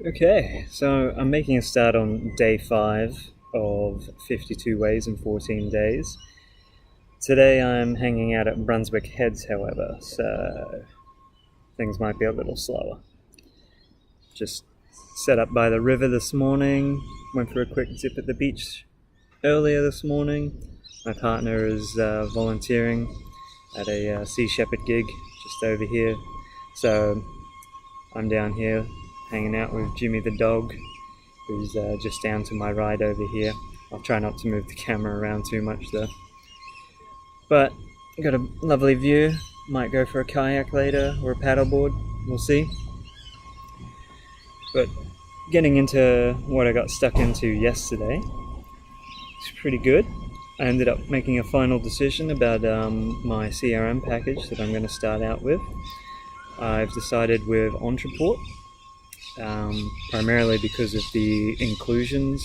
Okay, so I'm making a start on day 5 of 52 ways in 14 days. Today I'm hanging out at Brunswick Heads, however, so things might be a little slower. Just set up by the river this morning, went for a quick dip at the beach earlier this morning. My partner is volunteering at a Sea Shepherd gig just over here, so I'm down here hanging out with Jimmy the dog, who's just down to my right over here. I'll try not to move the camera around too much though. But got a lovely view. Might go for a kayak later or a paddleboard. We'll see. But getting into what I got stuck into yesterday, it's pretty good. I ended up making a final decision about my CRM package that I'm going to start out with. I've decided with Entreport, primarily because of the inclusions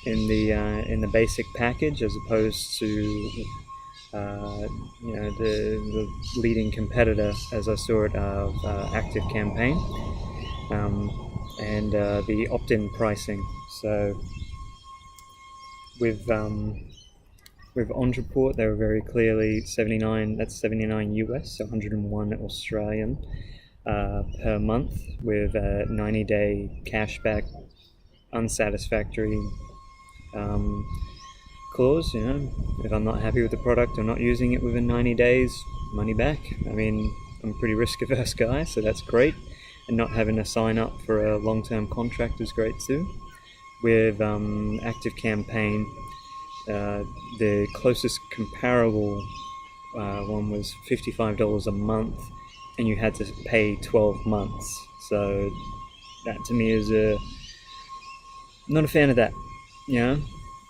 in the basic package, as opposed to the leading competitor, as I saw it, of Active Campaign, and the opt-in pricing. So with Entreport, they were very clearly 79. That's 79 US, so 101 Australian per month, with a 90-day cashback unsatisfactory clause. If I'm not happy with the product or not using it within 90 days, money back. I mean, I'm a pretty risk-averse guy, so that's great. And not having to sign up for a long-term contract is great too. With Active Campaign, the closest comparable one was $55 a month, and you had to pay 12 months. So that to me is not a fan of that.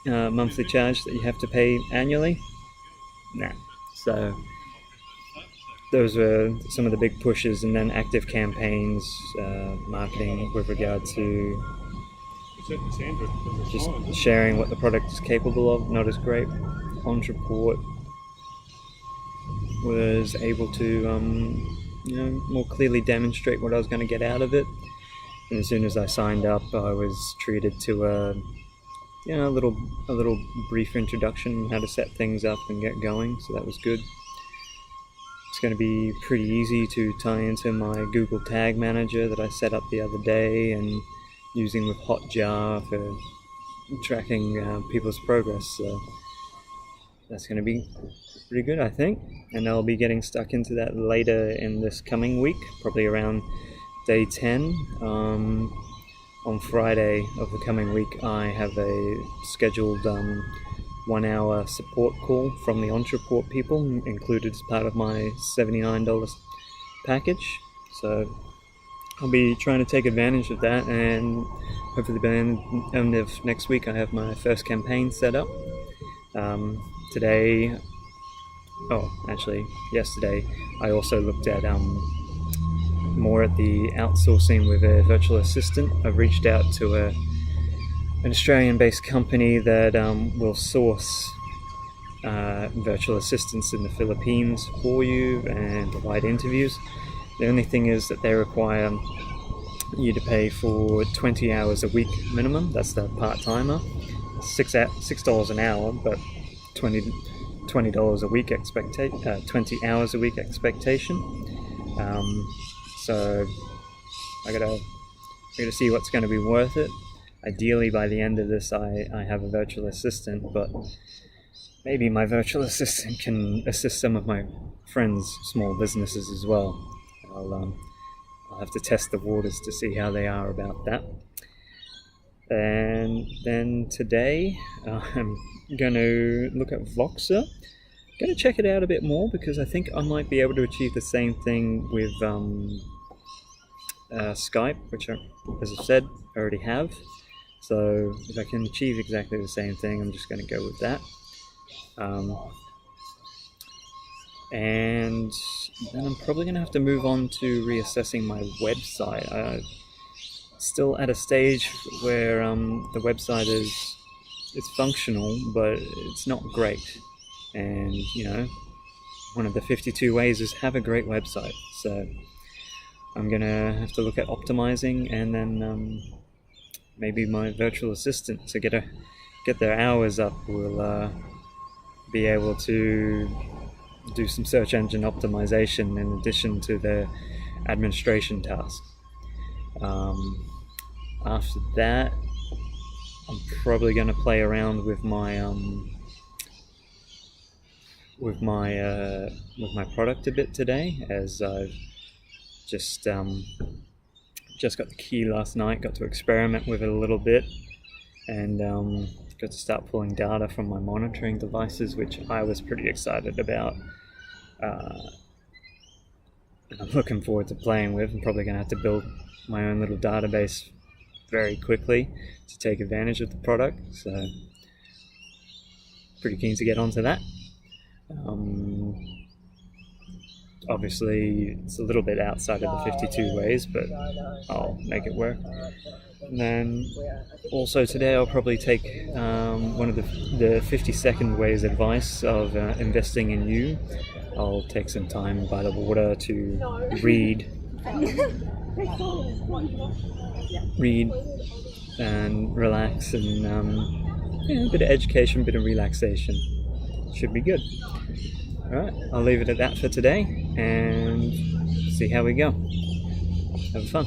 Monthly charge that you have to pay annually. Nah. So those were some of the big pushes, and then Active Campaign's marketing with regard to just sharing what the product is capable of, not as great. Entreport was able to more clearly demonstrate what I was going to get out of it. And as soon as I signed up, I was treated to a little brief introduction on how to set things up and get going, so that was good. It's going to be pretty easy to tie into my Google Tag Manager that I set up the other day and using with Hotjar for tracking people's progress, so that's going to be pretty good, I think. And I'll be getting stuck into that later in this coming week, probably around day 10. On Friday of the coming week, I have a scheduled 1-hour support call from the Entreport people, included as part of my $79 package. So I'll be trying to take advantage of that, and hopefully by the end of next week I have my first campaign set up. Yesterday I also looked at more at the outsourcing with a virtual assistant. I've reached out to an Australian-based company that will source virtual assistants in the Philippines for you and provide interviews. The only thing is that they require you to pay for 20 hours a week minimum. That's the part-timer. $6 an hour, but $20 a week 20 hours a week expectation. So I gotta see what's going to be worth it. Ideally, by the end of this, I have a virtual assistant, but maybe my virtual assistant can assist some of my friends' small businesses as well. I'll have to test the waters to see how they are about that. And then today, I'm going to look at Voxer. Going to check it out a bit more, because I think I might be able to achieve the same thing with Skype, which, as I've said, I already have. So if I can achieve exactly the same thing, I'm just going to go with that. And then I'm probably going to have to move on to reassessing my website. I'm still at a stage where the website it's functional, but it's not great. And one of the 52 ways is have a great website. So I'm gonna have to look at optimizing and then maybe my virtual assistant to get their hours up will be able to do some search engine optimization in addition to their administration tasks. After that, I'm probably going to play around with my product a bit today, as I've just got the key last night, got to experiment with it a little bit, and got to start pulling data from my monitoring devices, which I was pretty excited about. And I'm looking forward to playing with. I'm probably going to have to build my own little database very quickly to take advantage of the product, so pretty keen to get onto that. Obviously it's a little bit outside of the 52 ways, but I'll make it work. And then also today I'll probably take one of the 52nd ways advice of investing in you. I'll take some time by the water to read and relax, and a bit of education, a bit of relaxation. Should be good. Alright, I'll leave it at that for today and see how we go. Have fun.